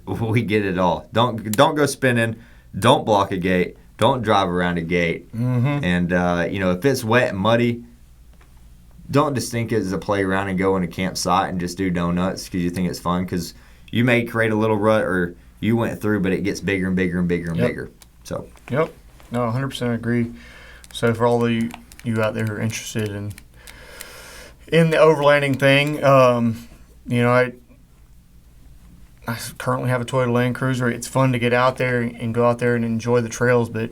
We get it all. Don't go spinning. Don't block a gate. Don't drive around a gate. And if it's wet and muddy, don't just think it's a playground and go in a campsite and just do donuts because you think it's fun, because you may create a little rut or you went through, but it gets bigger and bigger and bigger and bigger. So. Yep. No, 100% agree. So for all of you out there who are interested in the overlanding thing, I I currently have a Toyota Land Cruiser. It's fun to get out there and go out there and enjoy the trails, but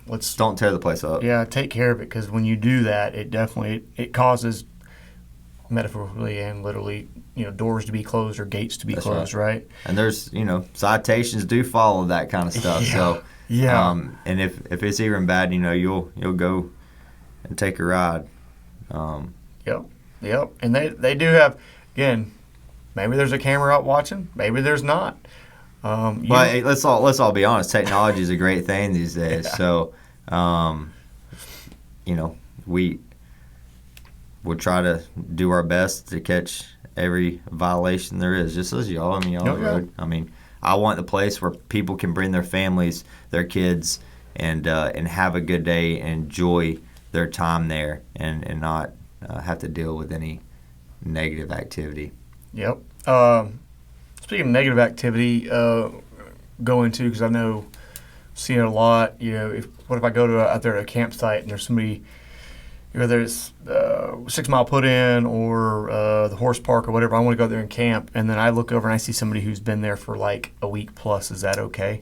let's don't tear the place up. Yeah, take care of it, because when you do that, it definitely it causes metaphorically and literally, doors to be closed or gates to be closed, right? And there's, citations do follow that kind of stuff. Yeah. So, yeah. And if it's even bad, you'll go and take a ride. Yep. And they do have, again, maybe there's a camera out watching, maybe there's not. But hey, let's all be honest. Technology is a great thing these days. Yeah. So, we'll try to do our best to catch every violation there is, just as y'all. Y'all on the road. I want the place where people can bring their families, their kids, and have a good day and enjoy their time there, and not have to deal with any negative activity. Yep. Speaking of negative activity, go into, because I know, seeing it a lot. What if I go out there to a campsite and there's somebody, whether it's 6 Mile Put In or the horse park or whatever, I want to go there and camp, and then I look over and I see somebody who's been there for like a week plus. Is that okay?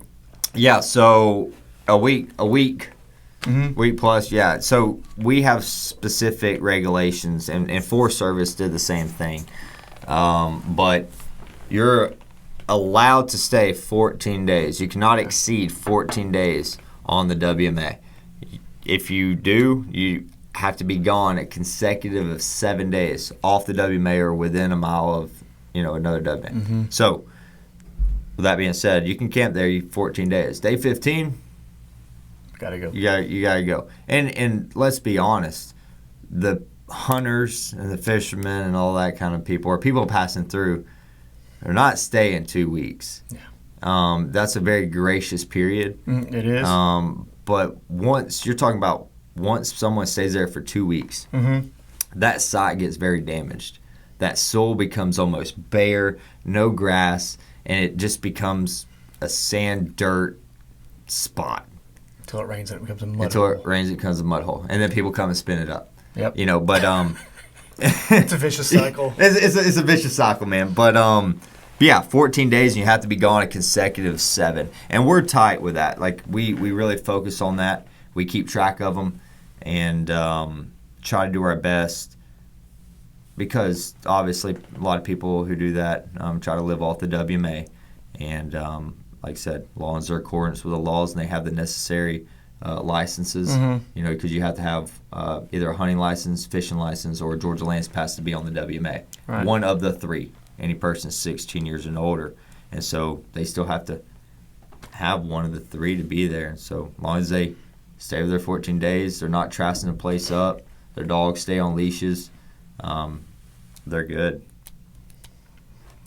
Yeah. So a week. Mm-hmm. Week plus, yeah. So we have specific regulations, and Forest Service did the same thing. But you're allowed to stay 14 days. You cannot exceed 14 days on the WMA. If you do, you have to be gone a consecutive of 7 days off the WMA or within a mile of another WMA. Mm-hmm. So with that being said, you can camp there 14 days. Day 15, gotta go. You gotta go. And let's be honest, the hunters and the fishermen and all that kind of people, or people passing through, they're not staying 2 weeks. Yeah. That's a very gracious period. It is. But once someone stays there for 2 weeks, mm-hmm. that site gets very damaged. That soil becomes almost bare, no grass, and it just becomes a sand, dirt spot. Until it rains and it becomes a mud hole. Until it rains, it becomes a mud hole. And then people come and spin it up. Yep. But it's a vicious cycle. It's a vicious cycle, man. But yeah, 14 days, and you have to be gone a consecutive 7. And we're tight with that. Like, we really focus on that. We keep track of them and try to do our best, because obviously a lot of people who do that try to live off the WMA. And like I said, laws are in accordance with the laws, and they have the necessary licenses, mm-hmm. Because you have to have either a hunting license, fishing license, or a Georgia Lands Pass to be on the WMA. Right. One of the 3. Any person 16 years and older. And so they still have to have one of the 3 to be there. So as long as they stay there 14 days, they're not trashing the place up, their dogs stay on leashes, they're good.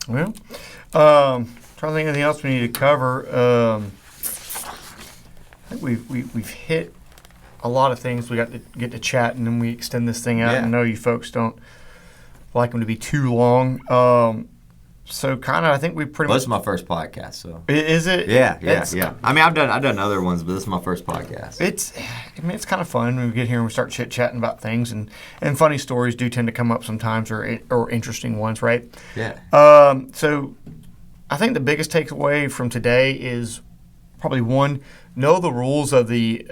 Well, trying to think of anything else we need to cover. I think we've hit a lot of things. We got to get to chat, and then we extend this thing out. Yeah. I know you folks don't like them to be too long. So kind of, I think we pretty much. This is my first podcast, so. Is it? Yeah. I've done other ones, but this is my first podcast. It's kind of fun when we get here and we start chit-chatting about things, and funny stories do tend to come up sometimes, or interesting ones, right? Yeah. So I think the biggest takeaway from today is probably, one, know the rules of the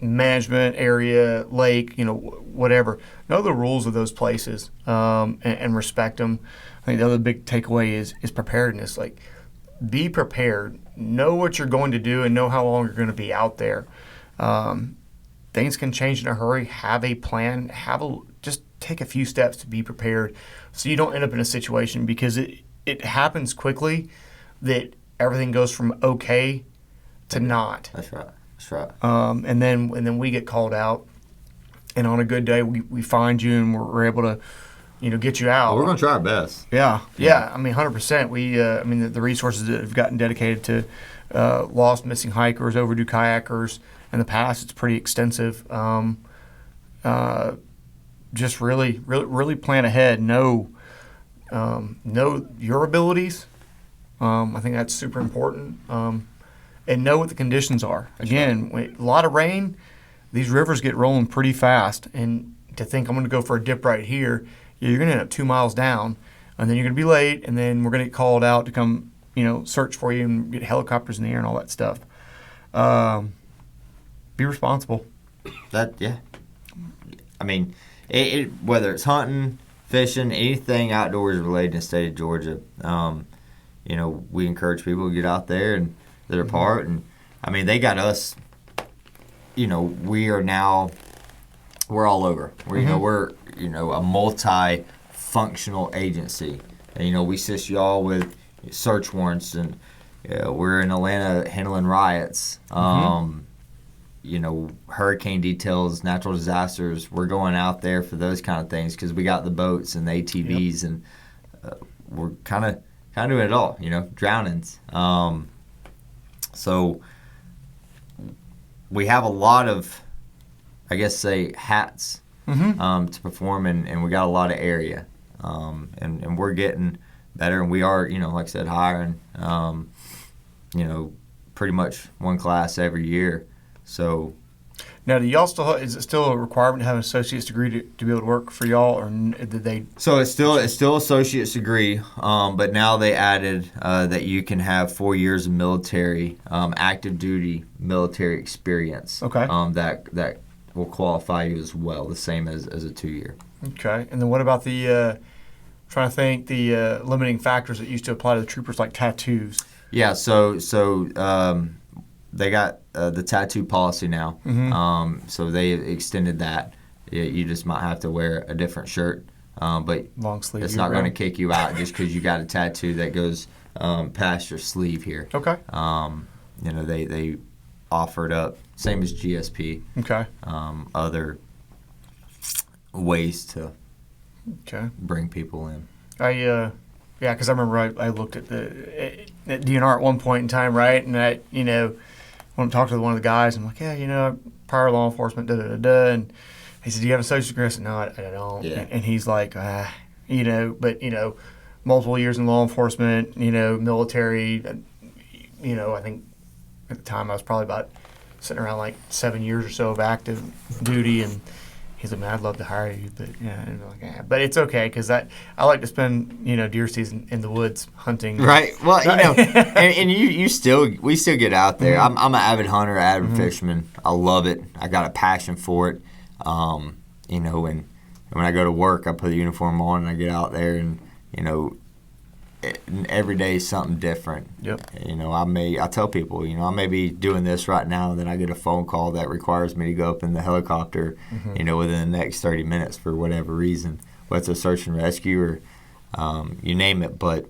management area, lake, whatever. Know the rules of those places, and respect them. I think the other big takeaway is preparedness. Like, be prepared. Know what you're going to do and know how long you're going to be out there. Things can change in a hurry. Have a plan. Just take a few steps to be prepared, so you don't end up in a situation, because it happens quickly that everything goes from okay to not. That's right. And then we get called out, and on a good day we find you and we're able to, get you out. Well, we're gonna try our best. Yeah. 100%. We, the resources that have gotten dedicated to lost, missing hikers, overdue kayakers in the past, it's pretty extensive. Just really plan ahead. Know your abilities. I think that's super important. And know what the conditions are. Again, a lot of rain, these rivers get rolling pretty fast. And to think I'm going to go for a dip right here, you're going to end up 2 miles down. and then you're going to be late, and then we're going to get called out to come, search for you and get helicopters in the air and all that stuff. Be responsible. Yeah. I mean, whether it's hunting, fishing, anything outdoors related in the state of Georgia, we encourage people to get out there and they're part. And I mean, they got us. We're all over. We're a multi-functional agency. And, we assist y'all with search warrants, and we're in Atlanta handling riots. Hurricane details, natural disasters. We're going out there for those kind of things because we got the boats and the ATVs, and we're kind of doing it all. Drownings. So we have a lot of, I guess, say hats to perform, and we got a lot of area, and we're getting better, and we are, like I said, hiring, pretty much one class every year. So now, do y'all is it still a requirement to have an associate's degree to be able to work for y'all, or did they? So it's still associate's degree, but now they added that you can have 4 years of military, active duty military experience. Okay. That will qualify you as well, the same as a 2-year. Okay, and then what about the limiting factors that used to apply to the troopers, like tattoos? Yeah. So they got the tattoo policy now. So they extended that. You just might have to wear a different shirt, but long sleeve. It's not going to kick you out just because you got a tattoo that goes past your sleeve here. Okay. They offered up, same as GSP. Okay. Other ways to bring people in. Because I remember I looked at at DNR at one point in time, right? And I, when I talked to one of the guys, I'm like, prior law enforcement, and he said, "Do you have a social degree?" I said, "No, I don't." Yeah. And he's like, but multiple years in law enforcement, military, I think at the time I was probably about sitting around like 7 years or so of active duty, and he's like, "Man, I'd love to hire you, but and I'm like, but it's okay because I like to spend deer season in the woods hunting." Right. Well, and we still get out there. I'm an avid hunter, avid fisherman. I love it. I got a passion for it. And when I go to work, I put the uniform on and I get out there, and every day is something different. Yep. I tell people, I may be doing this right now, and then I get a phone call that requires me to go up in the helicopter, within the next 30 minutes for whatever reason, whether it's a search and rescue or you name it. But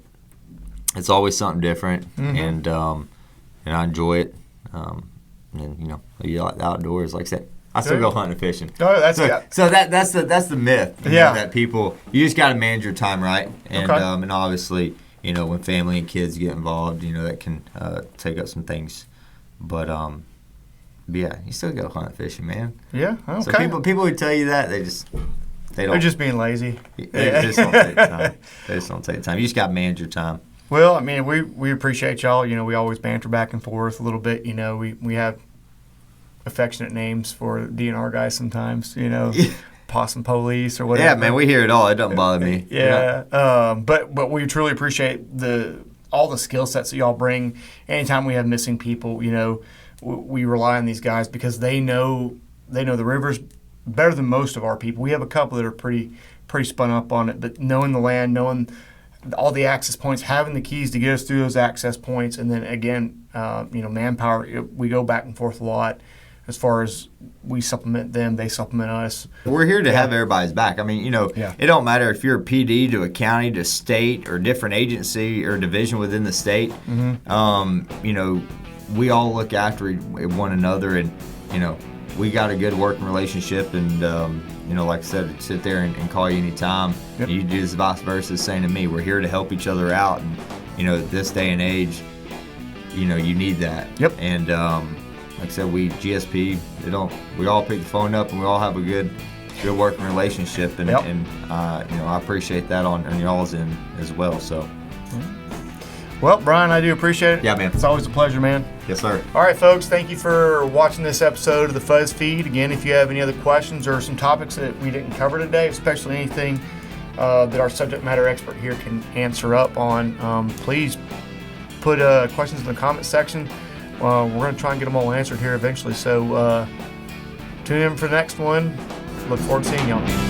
it's always something different, and I enjoy it. And you like the outdoors, like I said. I still go hunting and fishing. Oh, that's so that's the myth. That people, you just got to manage your time right, and and obviously when family and kids get involved, that can take up some things. But you still go hunting and fishing, man. Yeah. Okay. So people who tell you that they don't. They're just being lazy. They just don't take time. They just don't take time. You just got to manage your time. Well, I mean, we appreciate y'all. We always banter back and forth a little bit. We have affectionate names for DNR guys sometimes, possum police or whatever. Yeah, man, we hear it all. It doesn't bother me. Yeah. But we truly appreciate all the skill sets that y'all bring. Anytime we have missing people, we rely on these guys because they know the rivers better than most of our people. We have a couple that are pretty spun up on it, but knowing the land, knowing all the access points, having the keys to get us through those access points, and then again, manpower. We go back and forth a lot. As far as we supplement them, they supplement us. We're here to have everybody's back. I mean, it don't matter if you're a PD to a county to state or different agency or division within the state. We all look after one another, and we got a good working relationship. And like I said, sit there and call you anytime. Yep. You do this vice versa, same to me. We're here to help each other out, and this day and age, you need that. Yep. And like I said, GSP, we all pick the phone up and we all have a good working relationship, and I appreciate that on y'all's end as well. So, well, Brian, I do appreciate it. Yeah, man. It's always a pleasure, man. Yes, sir. All right, folks, thank you for watching this episode of the Fuzz Feed. Again, if you have any other questions or some topics that we didn't cover today, especially anything that our subject matter expert here can answer up on, please put questions in the comment section. We're going to try and get them all answered here eventually. So tune in for the next one. Look forward to seeing y'all.